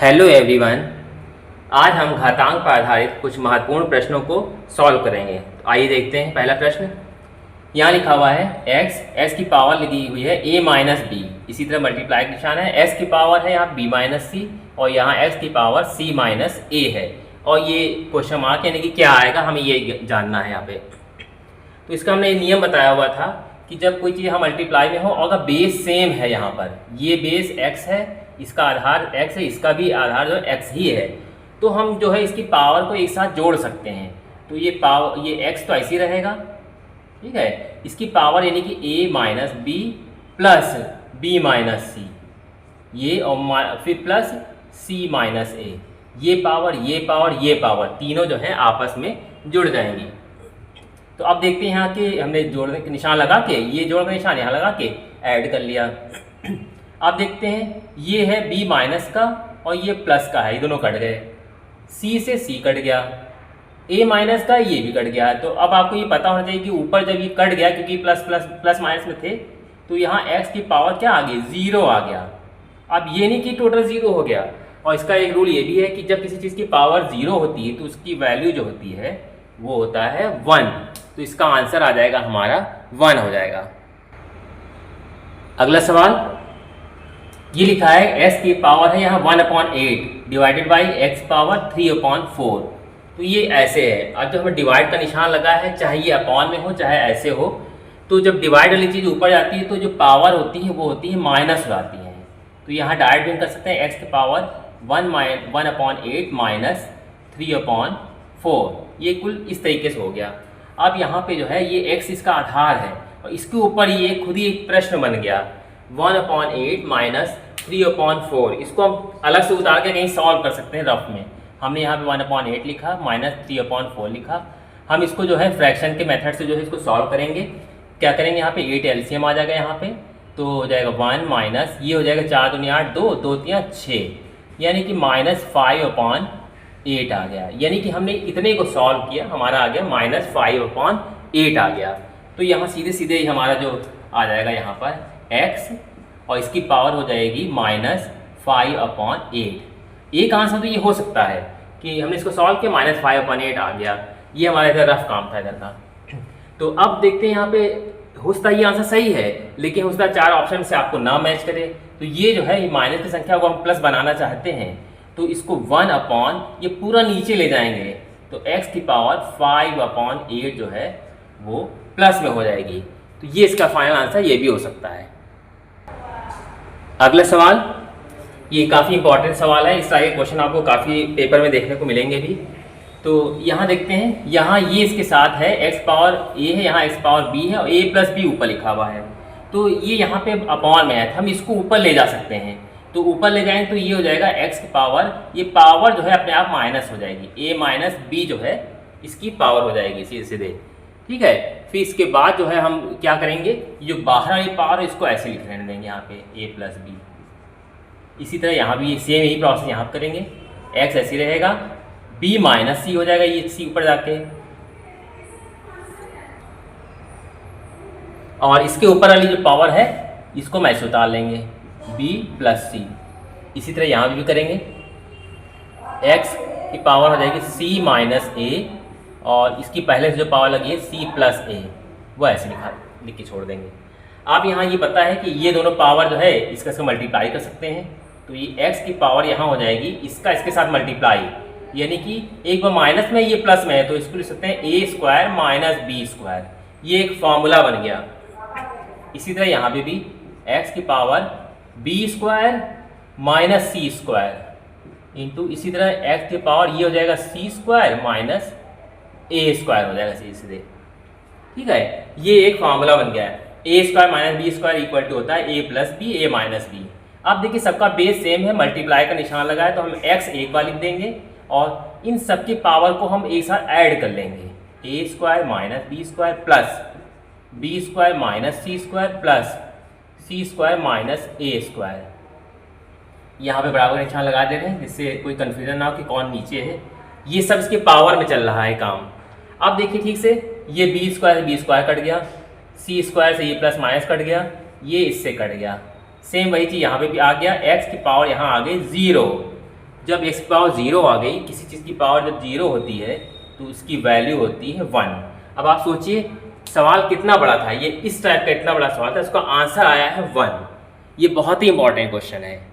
Hello everyone. आज हम घातांक पर आधारित कुछ महत्वपूर्ण प्रश्नों को सॉल्व करेंगे। तो आइए देखते हैं। पहला प्रश्न यहाँ लिखा हुआ है x की पावर लिखी हुई है a माइनस बी, इसी तरह मल्टीप्लाई का निशान है। s की पावर है यहाँ b माइनस सी और यहाँ x की पावर c माइनस ए है। और ये क्वेश्चन मार्क यानी कि क्या आएगा हमें ये जानना है यहाँ पे। तो इसका हमने नियम बताया हुआ था कि जब कोई चीज़ यहाँ मल्टीप्लाई में हो और अगर बेस सेम है, यहाँ पर ये बेस x है, इसका आधार x है, इसका भी आधार जो x ही है, तो हम जो है इसकी पावर को एक साथ जोड़ सकते हैं। तो ये पावर ये x तो ऐसे ही रहेगा, ठीक है। इसकी पावर यानी कि a minus B plus B minus C, ये और फिर प्लस c माइनस ए, ये पावर तीनों जो है आपस में जुड़ जाएंगी। तो अब देखते हैं यहाँ के हमने जोड़ने के निशान लगा के, ये जोड़ का निशान यहाँ लगा के ऐड कर लिया। अब देखते हैं ये है b माइनस का और ये प्लस का है, ये दोनों कट गए। c से c कट गया, a माइनस का ये भी कट गया। तो अब आपको ये पता होना चाहिए कि ऊपर जब ये कट गया, क्योंकि प्लस माइनस में थे, तो यहाँ x की पावर क्या आ गई, 0 आ गया। अब ये नहीं कि टोटल 0 हो गया। और इसका एक रूल ये भी है कि जब किसी चीज़ की पावर 0 होती है तो उसकी वैल्यू जो होती है वो होता है 1। तो इसका आंसर आ जाएगा हमारा 1 हो जाएगा। अगला सवाल ये लिखा है s की पावर है यहाँ 1/8 डिवाइडेड बाई x पावर 3/4। तो ये ऐसे है। अब जब हमें डिवाइड का निशान लगा है, चाहे ये अपॉन में हो चाहे ऐसे हो, तो जब डिवाइड वाली चीज़ ऊपर जाती है तो जो पावर होती है वो होती है माइनस हो जाती है। तो यहाँ डायरेक्ट भी कर सकते हैं x की पावर 1/8 माइनस 3/4, ये कुल इस तरीके से हो गया। अब यहाँ पे जो है ये x इसका आधार है और इसके ऊपर ये खुद ही एक प्रश्न बन गया 1/8 माइनस 3/4। इसको हम अलग से उतार के कहीं सॉल्व कर सकते हैं रफ में। हमने यहाँ पे 1/8 लिखा माइनस 3/4 लिखा। हम इसको जो है फ्रैक्शन के मेथड से जो है इसको सॉल्व करेंगे। क्या करेंगे, यहाँ पे 8 एलसीएम आ जाएगा, यहाँ पे तो हो जाएगा 1 माइनस ये हो जाएगा 4 दूनी 8, 2 2 3 6, यानी कि माइनस 5/8 आ गया। यानी कि हमने इतने को सॉल्व किया, हमारा आ गया माइनस 5/8 आ गया। तो यहाँ सीधे सीधे ही हमारा जो आ जाएगा यहाँ पर x और इसकी पावर हो जाएगी माइनस 5/8। एक आंसर तो ये हो सकता है कि हमने इसको सॉल्व किया माइनस 5/8 आ गया। ये हमारा इधर रफ काम था इधर का। तो अब देखते हैं यहाँ पे हो सकता है ये आंसर सही है, लेकिन हो सकता है 4 ऑप्शन से आपको ना मैच करे। तो ये जो है ये माइनस की संख्या को हम प्लस बनाना चाहते हैं, तो इसको 1 ये पूरा नीचे ले जाएंगे, तो x की पावर 5/8 जो है वो प्लस में हो जाएगी। तो ये इसका फाइनल आंसर ये भी हो सकता है। अगला सवाल ये काफ़ी इंपॉर्टेंट सवाल है, इस तरह के क्वेश्चन आपको काफ़ी पेपर में देखने को मिलेंगे भी। तो यहाँ देखते हैं, यहाँ ये इसके साथ है x पावर a है, यहाँ x पावर b है और a प्लस b ऊपर लिखा हुआ है। तो ये यहाँ पे अपॉन में है, हम इसको ऊपर ले जा सकते हैं। तो ऊपर ले जाएंगे तो ये हो जाएगा x की पावर, ये पावर जो है अपने आप माइनस हो जाएगी, a माइनस b जो है इसकी पावर हो जाएगी सीधे सीधे, ठीक है। फिर इसके बाद जो है हम क्या करेंगे, जो बाहर वाली पावर है इसको ऐसे लिख रहने देंगे यहाँ पे a प्लस b। इसी तरह यहाँ भी सेम यही प्रोसेस यहाँ पर करेंगे, x ऐसे रहेगा, b माइनस सी हो जाएगा ये c ऊपर जाके, और इसके ऊपर वाली जो पावर है इसको मैं ऐसे उतार लेंगे b प्लस सी। इसी तरह यहाँ भी करेंगे, x की पावर हो जाएगी c माइनस ए और इसकी पहले से जो पावर लगी है c प्लस ए, वो ऐसे लिख के छोड़ देंगे। आप यहाँ ये पता है कि ये दोनों पावर जो है इसका मल्टीप्लाई कर सकते हैं। तो ये x की पावर यहाँ हो जाएगी इसका इसके साथ मल्टीप्लाई, यानी कि एक बार माइनस में ये प्लस में है तो इसको लिख सकते हैं a² माइनस b²। ये एक फॉर्मूला बन गया। इसी तरह यहाँ पे भी x की power b² minus c² into इसी तरह x की पावर ये हो जाएगा c² माइनस a² हो जाएगा सीधे, ठीक है। ये एक फॉर्मूला बन गया है, a² minus b² equal to होता है a plus b a minus b. अब देखिए सबका बेस सेम है, मल्टीप्लाई का निशान लगा है, तो हम x एक बार लिख देंगे और इन सब की पावर को हम एक साथ ऐड कर लेंगे, a² minus b² plus b² minus c² plus c² minus a²। यहाँ पे बराबर निशान लगा दे रहे हैं जिससे कोई कन्फ्यूजन ना हो कि कौन नीचे है। ये सब इसके पावर में चल रहा है काम। अब देखिए ठीक से, ये b² से b² कट गया, c² से ये प्लस माइनस कट गया, ये इससे कट गया। सेम वही चीज़ यहाँ पे भी आ गया, x की पावर यहाँ आ गई 0 जब x की पावर 0 आ गई, किसी चीज़ की पावर जब 0 होती है तो उसकी वैल्यू होती है 1। अब आप सोचिए सवाल कितना बड़ा था, ये इस टाइप का इतना बड़ा सवाल था, उसका आंसर आया है 1। ये बहुत ही इंपॉर्टेंट क्वेश्चन है।